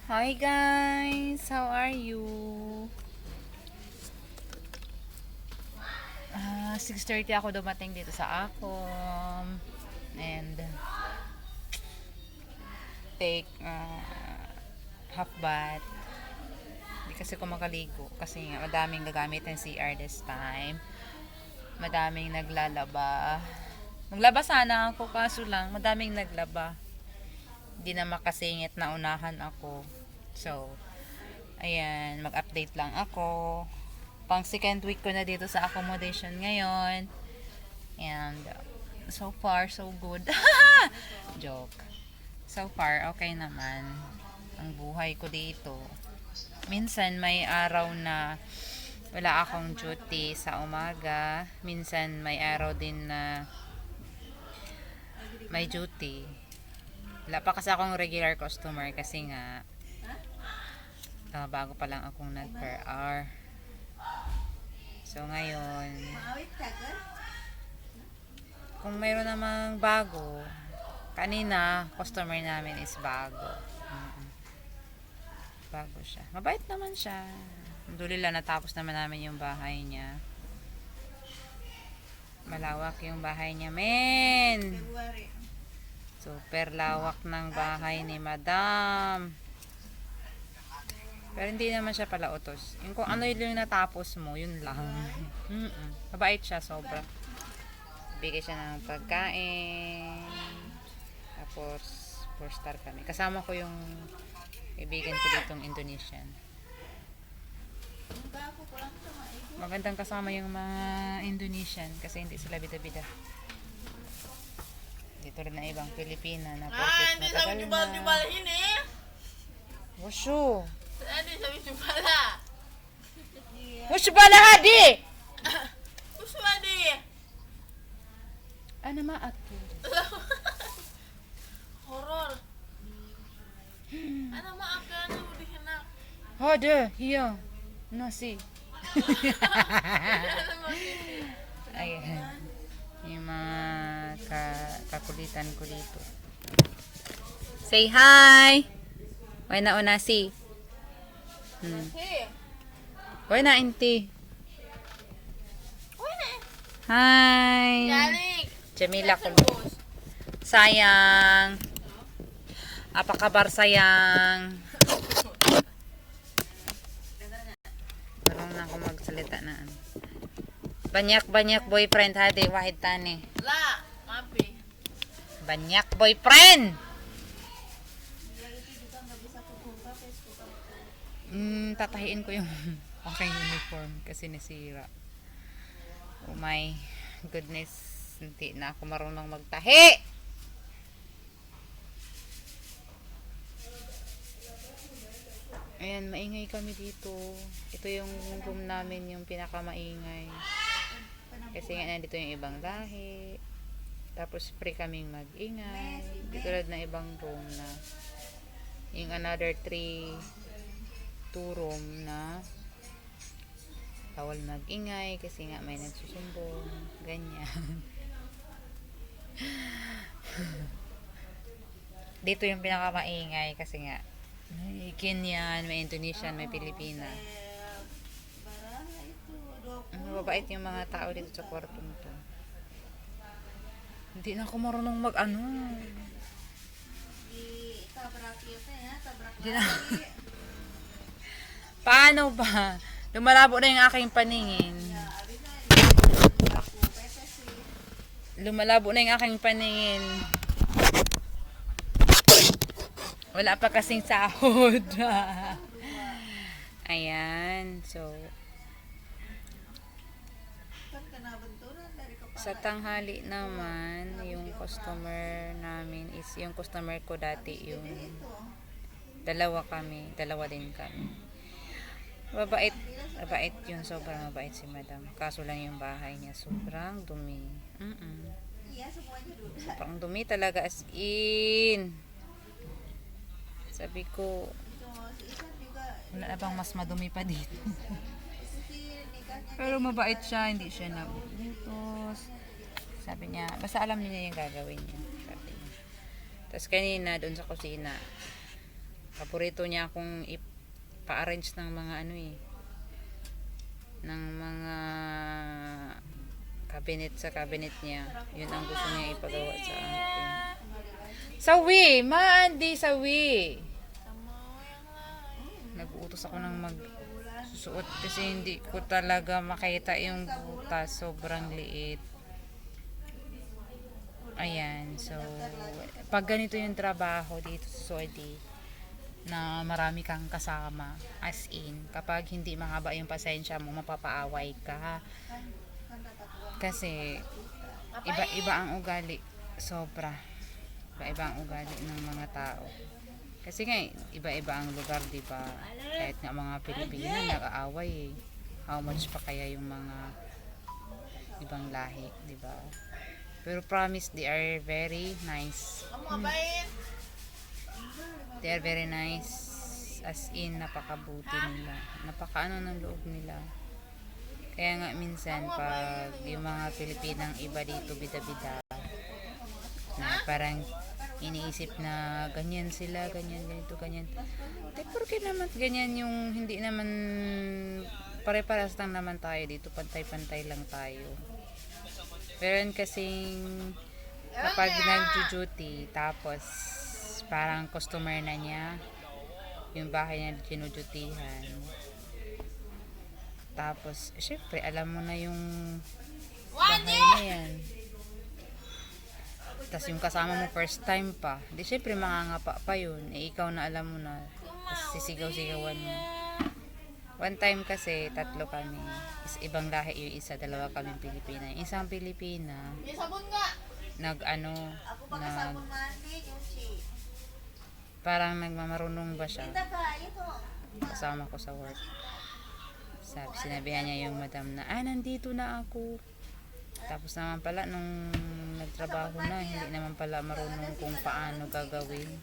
Hi guys, how are you? 6:30 ako dumating dito sa Acom and take half bath. Hindi kasi ako makaligo kasi nga madaming gagamit ng CR this time. Madaming naglalaba. Maglaba sana ako kaso lang madaming naglaba. Hindi na makasingit na unahan ako. So, ayan, mag-update lang ako. Pang second week ko na dito sa accommodation ngayon. And so far, so good. Joke. So far, okay naman ang buhay ko dito. Minsan may araw na wala akong duty sa umaga. Minsan may araw din na may duty. Wala pa kasi akong regular customer kasi nga bago pa lang akong nag per hour. So ngayon, kung mayroon namang bago, kanina customer namin is bago. Bago siya. Mabait naman siya. Alhamdulillah, natapos naman namin yung bahay niya. Malawak yung bahay niya, men. Super lawak ng bahay ni Madam. Pero hindi naman siya pala utos. Yung kung ano yung natapos mo, yun lang. Mabait siya, sobra. Bigay siya ng pagkain. Tapos, 4-star kami. Kasama ko yung kaibigan ko ditong Indonesian. Magandang kasama yung mga Indonesian kasi hindi sila bida-bida. Dito rin na ibang Pilipina na porket matagal na. Wasyo! Wasyo bala hadi! Ano maat ko? Horor. Ano maafkan mo di hinak. Hadi, hiya. Nasi. Ayan. Yung mga kakulitan ko dito. Say hi! Why na unasi? Hey. Why na inti? Hi! Yalik. Jamila ko. Sayang. Apakabar sayang. Marunong na ako magsalita na. Banyak-banyak boyfriend hadi wahid tani. La, mapi. Banyak boyfriend. Tatahiin ko yung aking uniform kasi nasira. Oh my goodness, hindi na ako marunong magtahi. Ayan, maingay kami dito. Ito yung room namin, yung pinakamaingay. Kasi nga nandito yung ibang lahi. Tapos free kaming mag-ingay. Di tulad na ibang room na yung another 2 room na bawal mag-ingay kasi nga may nagsusumbong. Ganyan. Dito yung pinakamaingay kasi nga may Kenyan, may Indonesian, may Pilipina. Mababait yung mga tao dito sa kwartong to. Hindi na ako marunong mag-ano. Hindi na. Paano ba? Lumalabo na yung aking paningin. Lumalabo na yung aking paningin. Wala pa kasing sahod. Ayan. So, sa tanghali naman, yung customer namin is, yung customer ko dati, yung dalawa din kami. Mabait yun, sobrang mabait si Madam. Kaso lang yung bahay niya, sobrang dumi. Sobrang dumi talaga as in. Sabi ko, wala na bang mas madumi pa dito? Pero mabait siya, hindi siya nabubutos. Sabi niya, basta alam niya yung gagawin niya. Sabi niya. Tapos kanina, doon sa kusina, Paborito niya akong ipa-arrange ng mga ano eh, ng mga cabinet sa cabinet niya. Yun ang gusto niya ipagawa sa akin. Sawi! Maandi sawi! Nag-uutos ako ng magsusuot kasi hindi ko talaga makita yung butas. Sobrang liit. Ayan. So, pag ganito yung trabaho dito sa Saudi, na marami kang kasama, as in, kapag hindi mahaba yung pasensya mo, mapapaaway ka. Kasi, iba-iba ang ugali. Sobra. Iba-iba ang ugali ng mga tao. Kasi nga, iba-iba ang lugar, di ba? Kahit nga mga Pilipino, nag-aaway eh. How much pa kaya yung mga ibang lahi, di ba? Pero promise, they are very nice. They are very nice. As in, napakabuti nila. Napakaano ng loob nila. Kaya nga minsan, pag yung mga Pilipinang iba dito, bida-bida, na parang iniisip na ganyan sila, ganyan, ganito, ganyan. Eh, porque naman ganyan yung hindi naman pare-paras lang naman tayo dito, pantay-pantay lang tayo. Pero yun kasing kapag nag-duty, tapos parang customer na niya, yung bahay niya kinudutihan. Tapos, syempre, alam mo na yung bahay na yan. Tapos yung kasama mo first time pa, di syempre mangangapa pa yun. Eh, ikaw na alam mo na. Tapos sisigaw-sigawan mo. One time kasi, 3 kami. Ibang lahi yung isa, 2 kaming Pilipina. Yung isang Pilipina, parang nagmamarunong ba siya. Kasama ko sa work. Sinabihan niya yung madam na, nandito na ako. Tapos naman pala, nung nagtrabaho na, hindi naman pala marunong kung paano gagawin.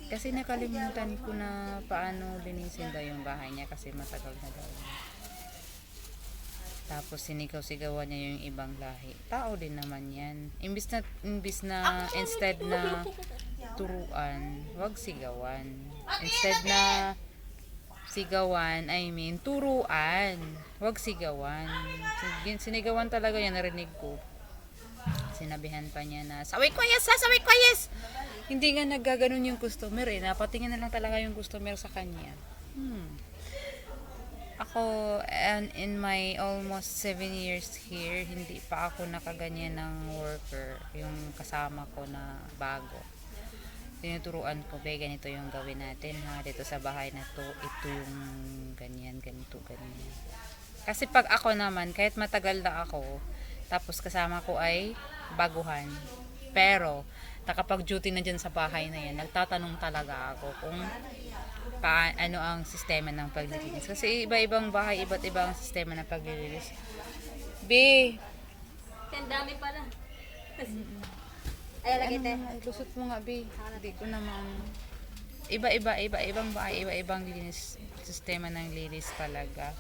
Kasi nakalimutan ko na paano linisin daw yung bahay niya kasi matagal na daw. Tapos sinigaw-sigawan niya yung ibang lahi. Tao din naman yan. Instead na turuan, wag sigawan. Instead na sigawan, turuan. Wag sigawan. Sinigawan talaga yan, narinig ko. Sinabihan pa niya na, sawi ko yes! Hindi nga naggaganon yung customer eh. Napatingin na lang talaga yung customer sa kanya. Ako, and in my almost 7 years here, hindi pa ako nakaganyan ng worker. Yung kasama ko na bago. Tinuturuan ko, ganito yung gawin natin ha, dito sa bahay na to, ito yung ganyan, ganito, ganyan. Kasi pag ako naman, kahit matagal na ako, tapos kasama ko ay baguhan, pero nakapag-duty na dyan sa bahay na yan, nagtatanong talaga ako kung ano ang sistema ng paglilinis. Kasi iba-ibang bahay, iba't ibang sistema ng paglilinis. B! Ang dami pala. Ay, lagay te. Lusot mo nga, B. Hindi ko naman. Iba-ibang bahay, iba-ibang linis. Sistema ng linis talaga.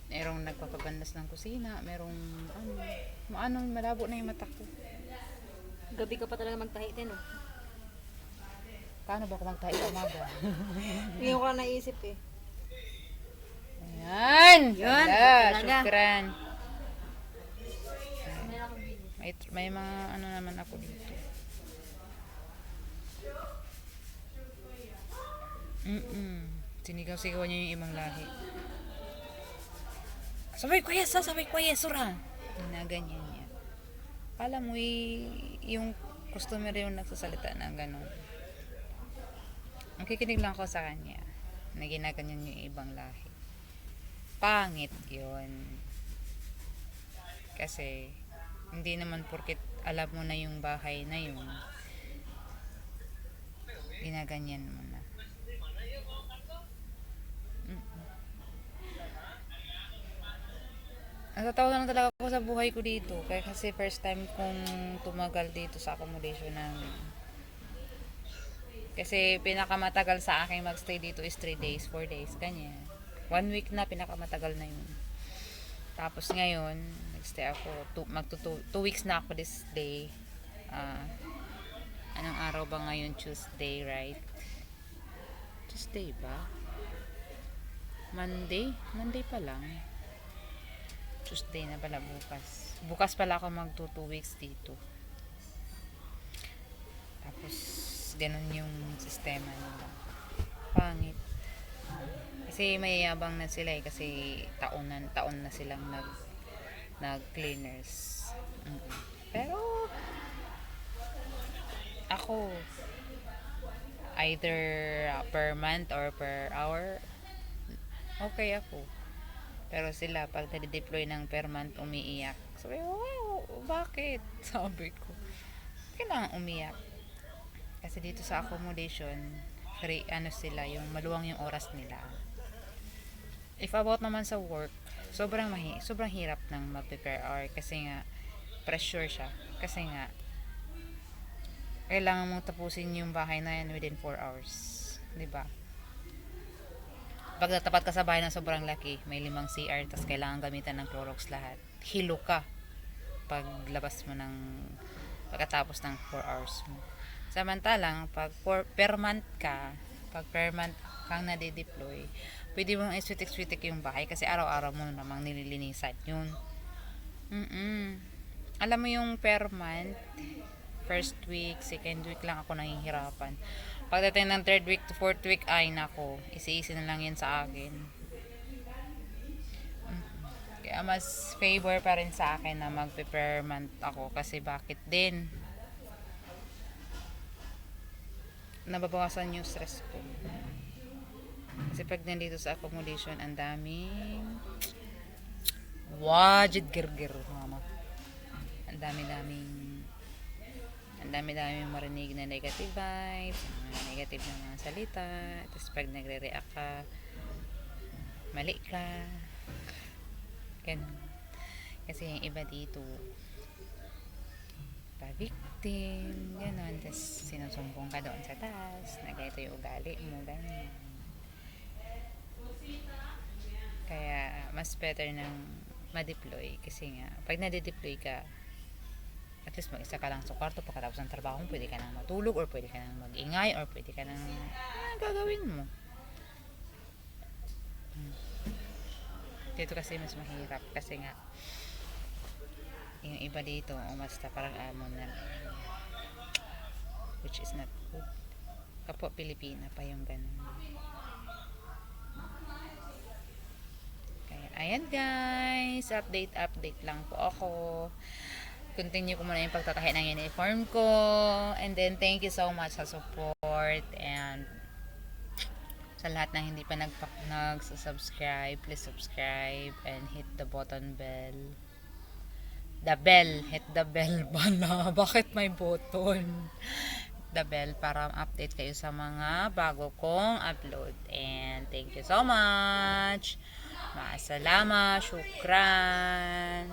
Merong nagpapabandas ng kusina, merong malabo na yung mata ko. Gabi ka pa talaga magtahi din, oh. Paano ba ako magtahi sa umaga? Hindi ko lang naisip eh. Ayan! Yun, Wala, talaga. syukran. May mga ano naman ako dito. Sinigaw-sigawan niya yung ibang lahi. Sabay ko yes, sura. Ganyan niya. Alam mo, yung customer yung nagsasalita ng gano'n. Nakikinig lang ako sa kanya na ginaganyan yung ibang lahi. Pangit yun. Kasi, hindi naman porket alam mo na yung bahay na yun, ginaganyan mo na. Natatawa na lang talaga ako sa buhay ko dito. Kasi first time kong tumagal dito sa accommodation ng... Kasi pinakamatagal sa akin magstay dito is 3 days, 4 days, ganyan. 1 week na, pinakamatagal na yun. Tapos ngayon, nagstay ako, 2 weeks na ako this day. Anong araw ba ngayon? Tuesday, right? Tuesday ba? Monday pa lang. Tuesday na pala bukas. Bukas pala ako mag 2 weeks dito. Tapos, ganun yung sistema nila. Pangit. Kasi mayayabang na sila kasi taon na silang nag-cleaners. Pero, ako, either per month or per hour, okay ako. Pero sila, pag nade-deploy ng per month, umiiyak. Sabi, wow, bakit? Sabi ko, kailangan umiyak. Kasi dito sa accommodation, free, sila, yung maluwang yung oras nila. If about naman sa work, sobrang hirap ng mag-prepare hour kasi nga, pressure siya. Kasi nga, kailangan mong tapusin yung bahay na yan within 4 hours. 'Di ba? Pag natapat ka sa bahay na sobrang laki, may 5 CR, tapos kailangan gamitan ng Clorox lahat. Hilo ka paglabas mo pagkatapos ng 4 hours mo. Samantalang, pag per month kang nade-deploy, pwede mong iswitik-switik yung bahay kasi araw-araw mo namang nililinisan yun. Alam mo yung per month, first week, second week lang ako nahihirapan. Pagdating ng third week to fourth week, ay nako, isi-isi na lang yun sa akin. Kaya mas favor pa rin sa akin na mag-prepare month ako kasi bakit din? Nababawasan yung stress ko. Kasi pag nandito sa accommodation, ang daming wajid girgir, mama. Ang dami-daming marinig na negative vibes, mga negative na mga salita. Tapos pag nagre-react ka, mali ka. Ganun. Kasi yung iba dito, pa-victim, ganun. Tapos sinusumbong ka doon sa taas, na ganito yung ugali mo, ganun. Kaya, mas better nang ma-deploy. Kasi nga, pag na-deploy ka, at least mag-isa ka lang sa kwarto pagkatapos ng trabaho mo, pwede ka nang matulog or pwede ka nang mag-ingay or pwede ka nang gagawin mo. Dito kasi mas mahirap kasi nga yung iba dito umasta parang amon na, which is not good. Kapwa Pilipina pa yung ganun. Kaya ayan guys, update lang po ako. Continue ko muna yung pagtatahi ng uniform ko. And then, thank you so much sa support. And sa lahat ng hindi pa nag-subscribe, please subscribe and hit the button bell. Hit the bell ba na? Bakit may button? The bell para update kayo sa mga bago kong upload. And thank you so much. Maasalama, syukran.